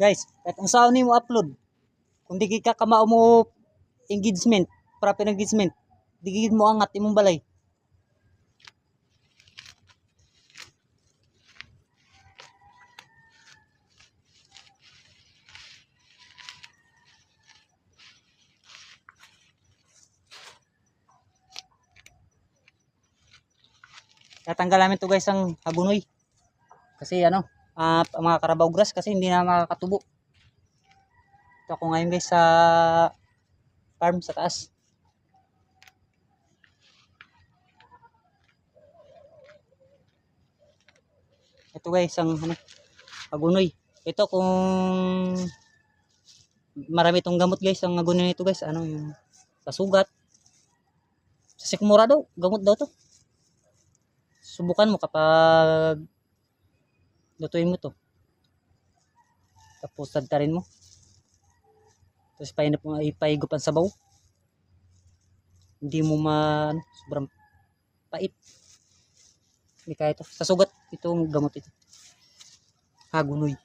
Guys, kahit ang saan mo upload, kung di ka kamao mo engagement, proper engagement, di mo angat imong balay. Tatanggal namin to guys ang hagunoy. Kasi ano, mga Carabao grass kasi hindi na makakatubo. Ito ako ngayon guys sa farm sa taas. Ito guys ang ano, hagunoy. Ito kung marami itong gamot guys, ang hagunoy nito guys, ano yung pasugat. Sa sikmura daw, gamot daw to. Subukan mo kapag lutuin mo to. Tapos tadtarin mo. Tapos ipahigupan sa sabaw. Hindi mo sobrang pait. Hindi kaya ito. Sa sugat, itong gamot ito. Hagunoy.